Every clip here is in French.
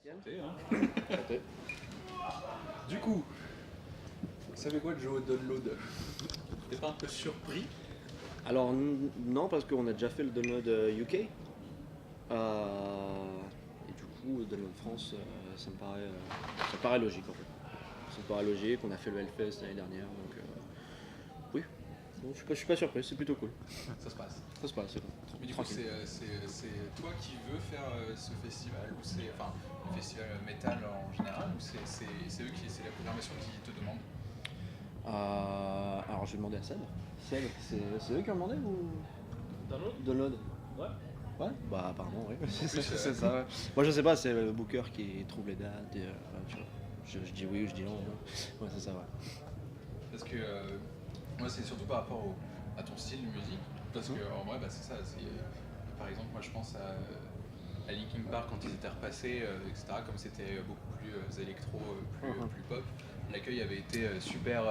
Santé, hein. Santé. Du coup, vous savez quoi de jouer au download? T'es pas un peu surpris? Alors non, parce qu'on a déjà fait le download UK. Et du coup, le download France, ça me paraît logique en fait. Ça me paraît logique, on a fait le Hellfest l'année dernière, donc oui. Donc, je suis pas surpris, c'est plutôt cool. Ça se passe. Ça se passe, c'est bon. Mais du coup, Tranquille. c'est toi qui veux faire ce festival ou c'est enfin le festival métal en général ou c'est eux qui c'est la programmation qui te demande? Alors je vais demander à Seb. Seb, c'est eux qui ont demandé ou Download? download? Ouais. Ouais, bah apparemment oui. plus, C'est ça. Ouais. Moi je sais pas, c'est le booker qui trouve les dates et tu vois, je dis oui ou je dis non. Ouais, c'est ça, ouais. Parce que moi c'est surtout par rapport à ton style de musique. Parce que en vrai bah, c'est ça. Par exemple moi je pense à Linkin Park quand ils étaient repassés, etc. Comme c'était beaucoup plus électro, plus pop. L'accueil avait été super,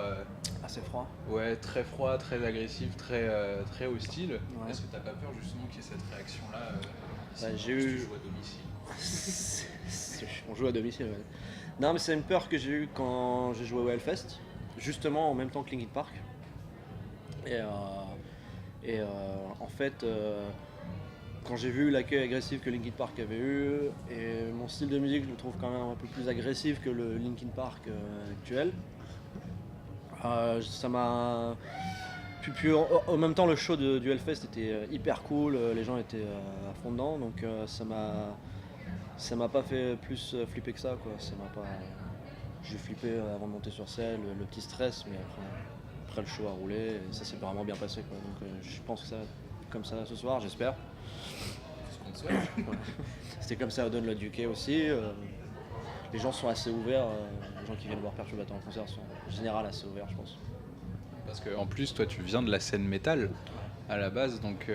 Assez froid. ouais, très froid, très agressif, très hostile. Ouais. Est-ce que t'as pas peur justement qu'il y ait cette réaction-là ici, Bah, j'ai parce que eu- tu joues à domicile? On joue à domicile, ouais. Non mais c'est une peur que j'ai eue quand j'ai joué au Hellfest, justement en même temps que Linkin Park. Et, euh, et en fait, quand j'ai vu l'accueil agressif que Linkin Park avait eu, et mon style de musique je le trouve quand même un peu plus agressif que le Linkin Park actuel, ça m'a... Puis en même temps le show du Hellfest était hyper cool, les gens étaient à fond dedans, donc ça m'a pas fait plus flipper que ça, quoi. Ça m'a pas... J'ai flippé avant de monter sur scène, le petit stress, mais après le show a roulé, et ça s'est vraiment bien passé, quoi. Donc je pense que ça va être comme ça ce soir, j'espère. Ce qu'on te souhaite. C'était comme ça au Download UK aussi. Les gens sont assez ouverts, les gens qui viennent voir Perturbator en concert sont en général assez ouverts, je pense. Parce qu'en plus, toi, tu viens de la scène métal à la base, donc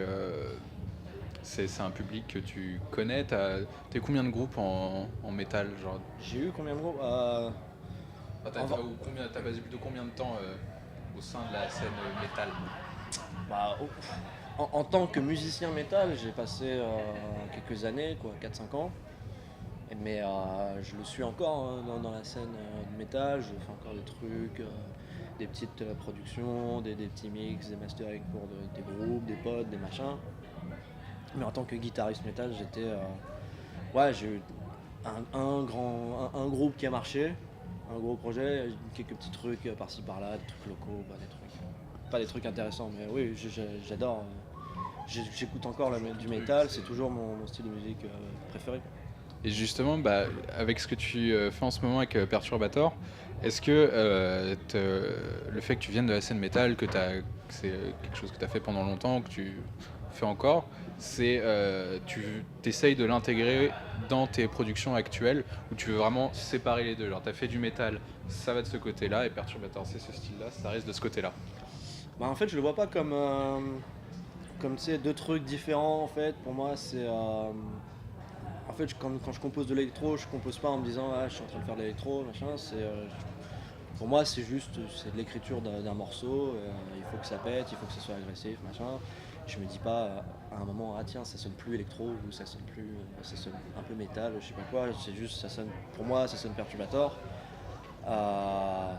c'est un public que tu connais. T'es combien de groupes en métal, genre? J'ai eu combien de groupes T'as passé plutôt combien de temps au sein de la scène métal? Bah, en tant que musicien métal, j'ai passé quelques années, quoi, 4-5 ans. Mais je le suis encore hein, dans la scène de métal, je fais encore des trucs, des petites productions, des petits mix, des mastering pour des groupes, des potes, des machins. Mais en tant que guitariste métal, ouais, j'ai eu un groupe qui a marché, un gros projet, quelques petits trucs par-ci par-là, des trucs locaux, bah, des trucs. Pas des trucs intéressants, mais oui, j'adore. J'écoute encore du métal, c'est toujours mon style de musique préféré. Et justement, bah, avec ce que tu fais en ce moment avec Perturbator, est-ce que le fait que tu viennes de la scène métal, que c'est quelque chose que tu as fait pendant longtemps, que tu fais encore, tu essayes de l'intégrer dans tes productions actuelles, ou tu veux vraiment séparer les deux? Genre, tu as fait du métal, ça va de ce côté-là, et Perturbator, c'est ce style-là, ça reste de ce côté-là. Bah, en fait, je le vois pas comme tu sais, deux trucs différents. En fait, pour moi, en fait, quand je compose de l'électro, je compose pas en me disant ah, je suis en train de faire de l'électro, machin. Pour moi, c'est de l'écriture d'un morceau. Il faut que ça pète, il faut que ça soit agressif, machin. Je me dis pas à un moment ah tiens, ça sonne plus électro ou ça sonne un peu métal, je sais pas quoi. C'est juste ça sonne, pour moi, ça sonne Perturbator. Euh,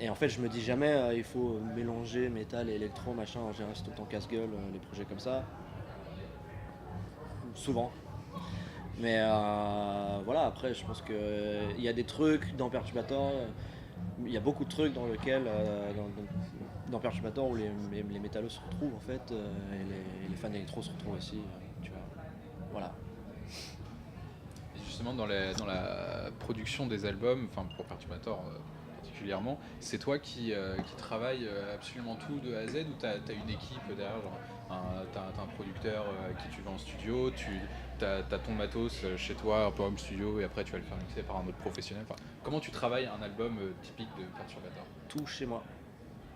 et en fait, je me dis jamais il faut mélanger métal et électro, machin. En général, c'est tout le temps casse-gueule, les projets comme ça. Souvent. Mais voilà, après, je pense qu'il y a des trucs dans Perturbator. Il y a beaucoup de trucs dans lesquels, dans Perturbator, où les métallos se retrouvent, en fait, et les fans électro se retrouvent aussi. Tu vois. Voilà. Et justement, dans la production des albums, enfin pour Perturbator particulièrement, c'est toi qui travaille absolument tout de A à Z, ou t'as une équipe derrière, genre t'as un producteur qui tu vas en studio, t'as ton matos chez toi, un peu home studio, et après tu vas le faire mixer par un autre professionnel. Enfin, comment tu travailles un album typique de Perturbator? Tout chez moi.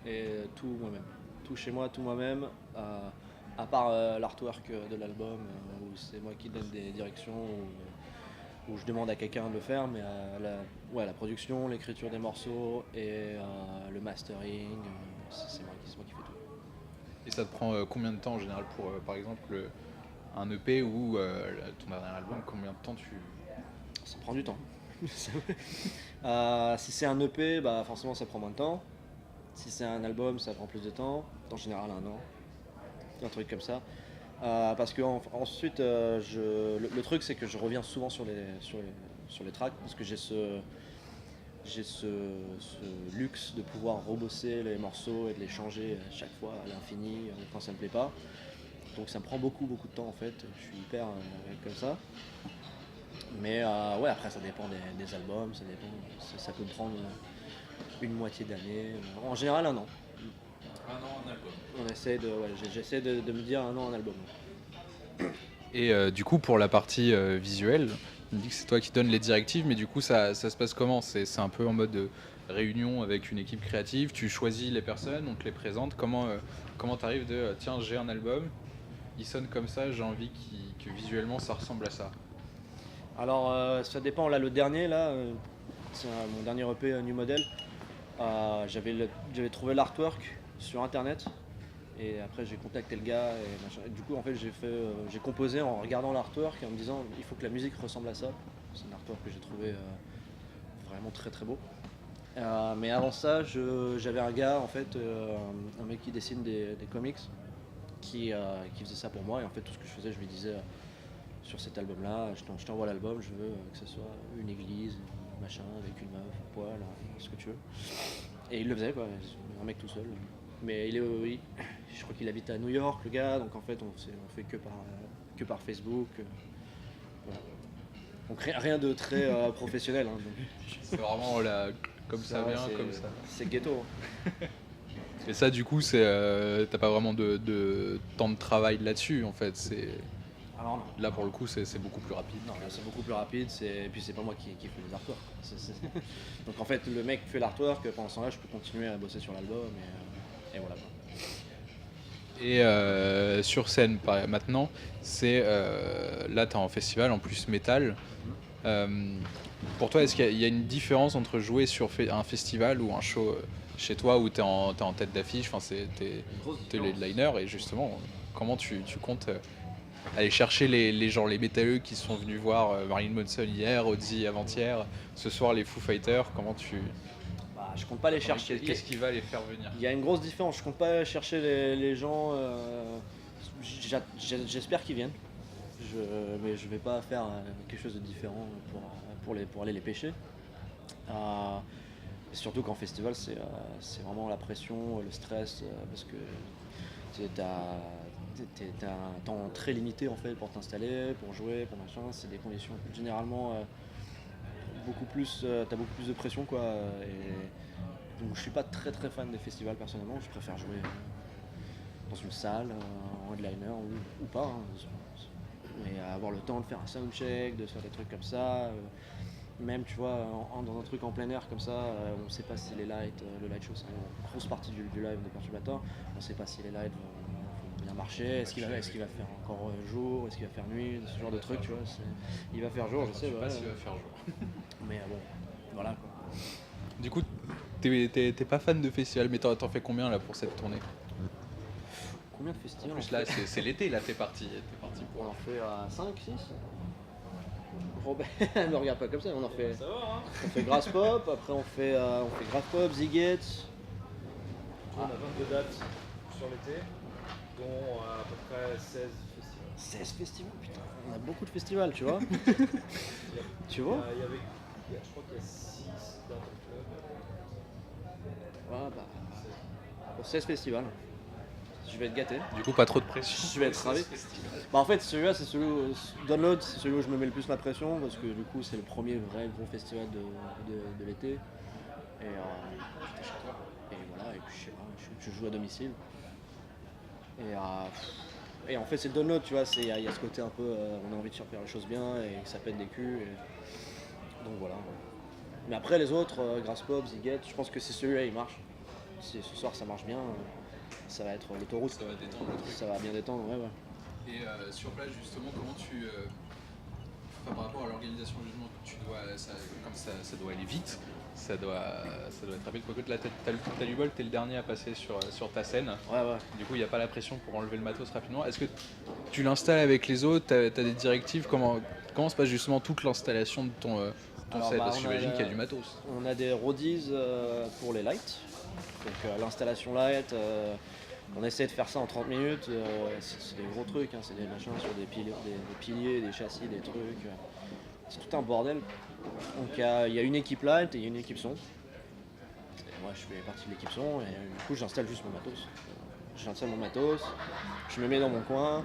Et tout moi-même. Tout chez moi, tout moi-même. À part l'artwork de l'album, où c'est moi qui donne des directions, où je demande à quelqu'un de le faire, mais la production, l'écriture des morceaux et le mastering, c'est moi qui fais tout. Et ça te prend combien de temps en général pour, par exemple, un EP ou ton dernier album, combien de temps tu... Ça prend du temps. Si c'est un EP, bah forcément ça prend moins de temps. Si c'est un album, ça prend plus de temps. En général, un an, un truc comme ça. Parce que ensuite, le truc c'est que je reviens souvent sur les tracks parce que j'ai ce luxe de pouvoir rebosser les morceaux et de les changer à chaque fois à l'infini quand ça me plaît pas. Donc ça me prend beaucoup de temps en fait. Je suis hyper comme ça. Mais ouais, après ça dépend des albums, ça dépend. Ça peut prendre une moitié d'année. En général, un an. Un an, un album. J'essaie de me dire un an, un album. Et du coup, pour la partie visuelle, on dit que c'est toi qui donnes les directives, mais du coup, ça se passe comment? C'est un peu en mode de réunion avec une équipe créative, tu choisis les personnes, on te les présente. Comment t'arrives de tiens, j'ai un album, il sonne comme ça, j'ai envie que visuellement ça ressemble à ça? Alors ça dépend, là le dernier, c'est mon dernier EP New Model. J'avais trouvé l'artwork sur internet et après j'ai contacté le gars et machin. Et du coup en fait j'ai composé en regardant l'artwork et en me disant il faut que la musique ressemble à ça. C'est un artwork que j'ai trouvé vraiment très beau. Mais avant ça j'avais un gars en fait, un mec qui dessine des comics qui faisait ça pour moi et en fait tout ce que je faisais je lui disais sur cet album là, je t'envoie l'album, je veux que ce soit une église, machin, avec une meuf, un poil, ce que tu veux. Et il le faisait quoi, un mec tout seul. Mais oui, je crois qu'il habite à New York le gars, donc en fait on fait que par Facebook. Voilà. Donc rien de très professionnel. Hein, donc. C'est vraiment comme ça vient, comme ça. C'est ghetto. Et ça du coup, t'as pas vraiment de temps de travail là-dessus en fait. Alors non. Là pour le coup c'est beaucoup plus rapide. Non, c'est beaucoup plus rapide, et puis c'est pas moi qui fais les artworks. Donc en fait le mec fait l'artwork, pendant ce temps-là je peux continuer à bosser sur l'album et voilà. Et sur scène maintenant, là t'es en festival en plus métal. Pour toi, est-ce qu'il y a une différence entre jouer sur un festival ou un show chez toi où t'es en tête d'affiche, enfin t'es le headliner et justement comment tu comptes aller chercher les gens, les métalleux qui sont venus voir Marilyn Manson hier, Ozzy avant-hier, ce soir les Foo Fighters, comment tu... Je compte pas les chercher. Qu'est-ce qui va les faire venir? Il y a une grosse différence, je compte pas chercher les gens, j'espère qu'ils viennent, mais je vais pas faire quelque chose de différent pour aller les pêcher. Surtout qu'en festival c'est vraiment la pression, le stress, parce que t'as un temps très limité en fait pour t'installer, pour jouer, pour machin. C'est des conditions généralement t'as beaucoup plus de pression quoi. Et donc je suis pas très fan des festivals personnellement. Je préfère jouer dans une salle, en headliner ou pas. Mais avoir le temps de faire un soundcheck, de faire des trucs comme ça. Même tu vois, dans un truc en plein air comme ça, on sait pas si le light show c'est une grosse partie du live de Perturbator. On sait pas si les lights vont bien marcher, est-ce qu'il va faire encore jour, est-ce qu'il va faire nuit, ce genre de trucs tu vois. Il va faire jour, je sais. Je sais pas s'il va faire jour. Mais bon, voilà quoi. Du coup, t'es pas fan de festival, mais t'en fais combien là pour cette tournée? Combien de festivals? En plus là c'est l'été, là t'es parti pour... On en fait 5, 6. Robert, ne regarde pas comme ça, on en fait. Ça va, hein. On fait Grass Pop, après on fait Grass Pop, Ziget. On a 22 dates sur l'été, dont à peu près 16 festivals. 16 festivals, putain, on a beaucoup de festivals, tu vois. Tu vois. Je crois qu'il y a 6 dates en club. Voilà, pour 16 festivals. Je vais être gâté. Du coup pas trop de pression. Je vais être ravi. En fait celui-là c'est Download, c'est celui où je me mets le plus la pression parce que du coup c'est le premier vrai gros festival de l'été. Et voilà, et puis je joue à domicile. Et en fait c'est le Download, tu vois, il y a ce côté un peu, on a envie de faire les choses bien et que ça pète des culs. Donc voilà. Mais après les autres, Grass Pop, Ziget, je pense que c'est celui-là il marche. Si ce soir ça marche bien. Ça va être l'autoroute, ça va détendre le truc. Ça va bien détendre, ouais. Et sur place justement, comment tu... par rapport à l'organisation justement, comme ça doit aller vite, ça doit être rapide. Quoique là, t'as du bol, t'es le dernier à passer sur ta scène. Ouais, ouais. Du coup, il n'y a pas la pression pour enlever le matos rapidement. Est-ce que tu l'installes avec les autres? T'as des directives? Comment se passe justement toute l'installation de ton Alors, set? bah, Parce que j'imagine qu'il y a du matos. on a des roadies pour les lights. Donc l'installation light, on essaie de faire ça en 30 minutes. C'est des gros trucs, hein, c'est des machins sur des piliers, des châssis, des trucs. C'est tout un bordel. Donc il y a une équipe light et il y a une équipe son. Et moi je fais partie de l'équipe son et du coup j'installe juste mon matos. J'installe mon matos, je me mets dans mon coin,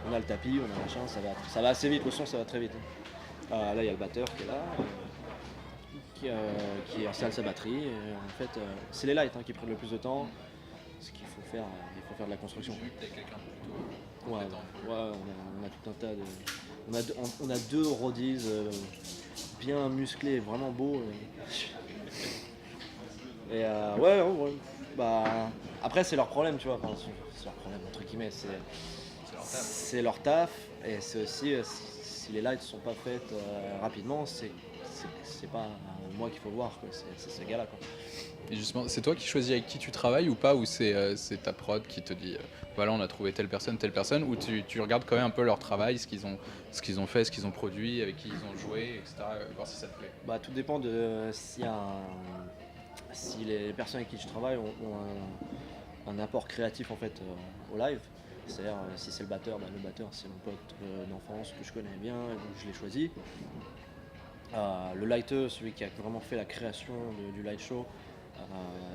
on a le tapis, on a machin, ça va assez vite, le son ça va très vite. Là il y a le batteur qui est là, qui installe sa batterie. Et en fait c'est les lights qui prennent le plus de temps. Ce qu'il faut faire, il faut faire de la construction. J'ai vu que t'as quelqu'un plutôt Ouais, compétent. on a tout un tas de. On a deux roadies bien musclés, vraiment beaux. Et ouais. Bah, après, c'est leur problème, tu vois. Enfin, c'est leur problème, entre guillemets. C'est leur taf. C'est leur taf. Et c'est aussi, si les lights ne sont pas faites rapidement, c'est pas moi qu'il faut voir, quoi. C'est ce gars-là, quoi. Et justement, c'est toi qui choisis avec qui tu travailles ou pas, ou c'est ta prod qui te dit voilà, on a trouvé telle personne, ou tu regardes quand même un peu leur travail, ce qu'ils ont fait, ce qu'ils ont produit, avec qui ils ont joué, etc. Voir si ça te plaît. Bah, tout dépend de si les personnes avec qui je travaille ont un apport créatif en fait au live. C'est-à-dire si c'est le batteur c'est mon pote d'enfance que je connais bien et donc je l'ai choisi. Le lighter, celui qui a vraiment fait la création du light show,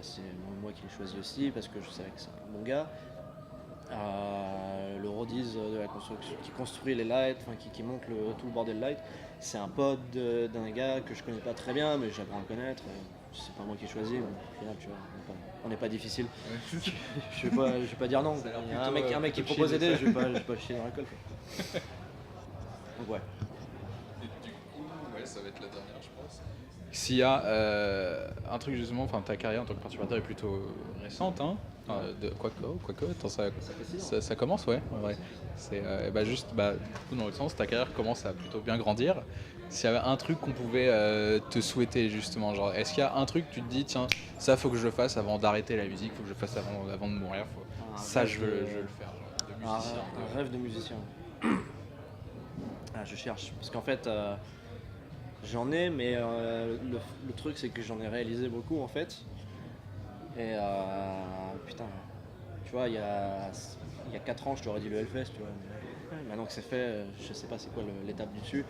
c'est moi qui l'ai choisi aussi parce que je savais que c'est un bon gars. Le roadies de la construction qui construit les lights, qui monte tout le bordel light, c'est un pote d'un gars que je connais pas très bien mais j'apprends à le connaître. C'est pas moi qui ai choisi, mais au final, tu vois, on n'est pas difficile. Je vais pas dire non. Il y a un mec qui propose d'aider, je vais pas chier dans la colle, quoi. Donc ouais. Et du coup, ouais, ça va être la dernière, je pense. S'il y a un truc justement, enfin ta carrière en tant que perturbateur est plutôt récente, hein. Quoique, attends, ça commence, ouais. C'est juste, du coup, dans le sens, ta carrière commence à plutôt bien grandir. S'il y avait un truc qu'on pouvait te souhaiter justement, genre, est-ce qu'il y a un truc que tu te dis, tiens, ça faut que je le fasse avant d'arrêter la musique, faut que je le fasse avant de mourir, ça je veux le faire, genre, de musicien. Un rêve de musicien. Je cherche, parce qu'en fait, j'en ai, mais le truc c'est que j'en ai réalisé beaucoup en fait. Et putain, tu vois, il y a 4 ans je t'aurais dit le Hellfest, tu vois. Mais maintenant que c'est fait, je sais pas c'est quoi l'étape du dessus.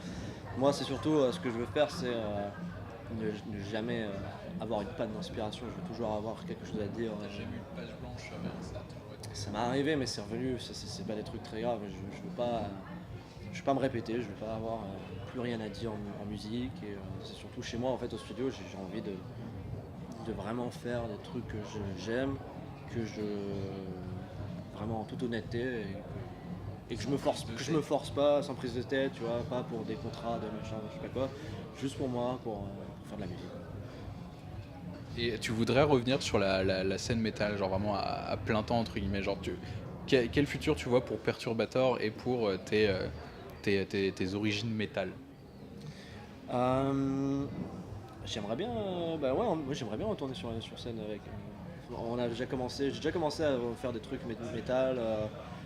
Moi c'est surtout ce que je veux faire, c'est ne jamais avoir une panne d'inspiration. Je veux toujours avoir quelque chose à dire. T'as jamais eu une page blanche, ça a toujours été- Ça m'est arrivé, mais c'est revenu. C'est pas des trucs très graves. Je veux pas me répéter. Je veux pas avoir plus rien à dire en musique. Et c'est surtout chez moi en fait au studio. J'ai envie de vraiment faire des trucs que j'aime, vraiment en toute honnêteté et que je me force pas sans prise de tête, tu vois, pas pour des contrats, de machin, je sais pas quoi, juste pour moi, pour faire de la musique. Et tu voudrais revenir sur la scène métal, genre vraiment à plein temps, entre guillemets, genre quel futur tu vois pour Perturbator et pour tes origines métal? J'aimerais bien, moi j'aimerais bien retourner sur scène avec. J'ai déjà commencé à faire des trucs métal.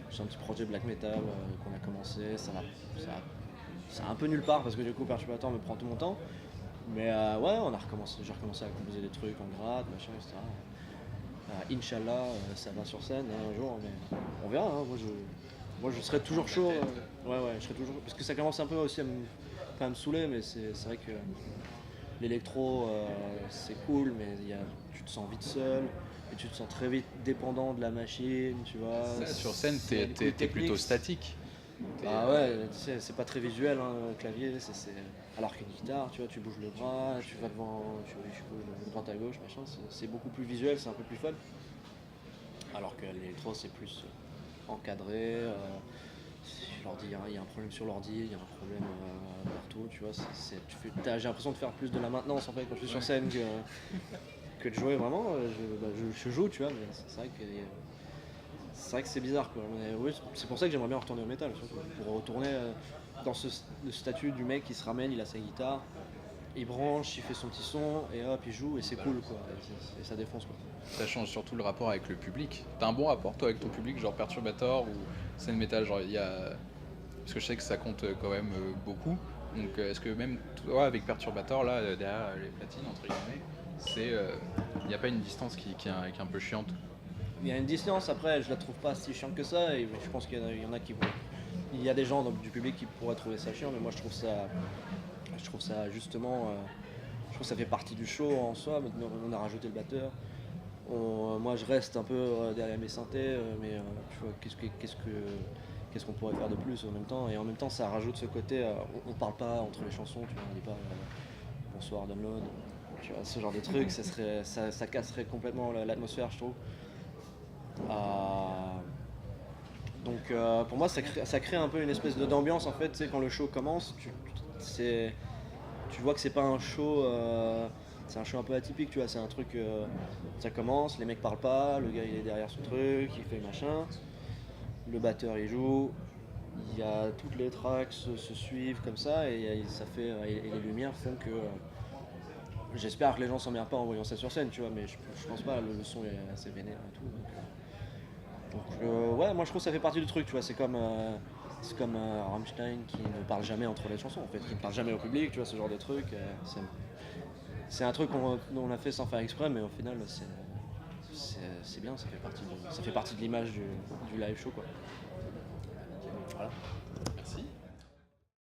J'ai un petit projet black metal qu'on a commencé. C'est un peu nulle part parce que du coup Perturbator me prend tout mon temps. Mais ouais, j'ai recommencé à composer des trucs en grade, machin, etc. Inch'Allah, ça va sur scène un jour, mais on verra. Hein. Moi je serais toujours chaud. Ouais, je serais toujours. Parce que ça commence un peu aussi à me saouler, mais c'est vrai que. L'électro, c'est cool, mais tu te sens vite seul et tu te sens très vite dépendant de la machine, tu vois. Ça, sur scène, t'es plutôt statique. Ah ouais, tu sais, c'est pas très visuel, hein, le clavier. Alors qu'une guitare, tu vois, tu bouges le bras, tu vas devant, tu bouges de droite à gauche, machin. C'est beaucoup plus visuel, c'est un peu plus fun. Alors que l'électro, c'est plus encadré. L'ordi, il y a un problème sur l'ordi, il y a un problème partout, tu vois. J'ai l'impression de faire plus de la maintenance en fait quand je suis sur scène que de jouer vraiment. Je joue, tu vois, mais c'est vrai que c'est bizarre quoi. Mais oui, c'est pour ça que j'aimerais bien retourner au métal, surtout, pour retourner dans le statut du mec qui se ramène, il a sa guitare, il branche, il fait son petit son, et hop, il joue, et c'est cool, quoi. Et ça défonce, quoi. Ça change surtout le rapport avec le public. T'as un bon rapport toi avec ton public, genre Perturbator ou scène métal, genre il y a... Parce que je sais que ça compte quand même beaucoup. Donc est-ce que même toi avec Perturbator là, derrière les platines entre guillemets, c'est... Il n'y a pas une distance qui est un peu chiante. Il y a une distance, après, je la trouve pas si chiante que ça, et je pense qu'il y en a qui vont... Il y a des gens du public qui pourraient trouver ça chiant, mais moi je trouve ça justement... je trouve que ça fait partie du show en soi. Maintenant, on a rajouté le batteur. Moi, je reste un peu derrière mes synthés, mais tu vois, qu'est-ce qu'on pourrait faire de plus en même temps. Et en même temps, ça rajoute ce côté. On parle pas entre les chansons, tu vois, on dit pas bonsoir download, tu vois, ce genre de truc. Ça casserait complètement l'atmosphère, je trouve. Donc, pour moi, ça crée un peu une espèce d'ambiance en fait. Tu sais, quand le show commence, tu vois que c'est pas un show. C'est un show un peu atypique, tu vois, c'est un truc, ça commence, les mecs parlent pas, le gars il est derrière son truc, il fait machin, le batteur il joue, il y a toutes les tracks se suivent comme ça, et les lumières font que, j'espère que les gens s'emmerdent pas en voyant ça sur scène, tu vois, mais je pense pas, le son est assez vénère et tout, donc ouais, moi je trouve que ça fait partie du truc, tu vois, c'est comme Rammstein qui ne parle jamais entre les chansons, en fait, qui ne parle jamais au public, tu vois, ce genre de truc, c'est un truc qu'on a fait sans faire exprès, mais au final, c'est bien, ça fait partie de l'image du live show, quoi. Voilà. Merci.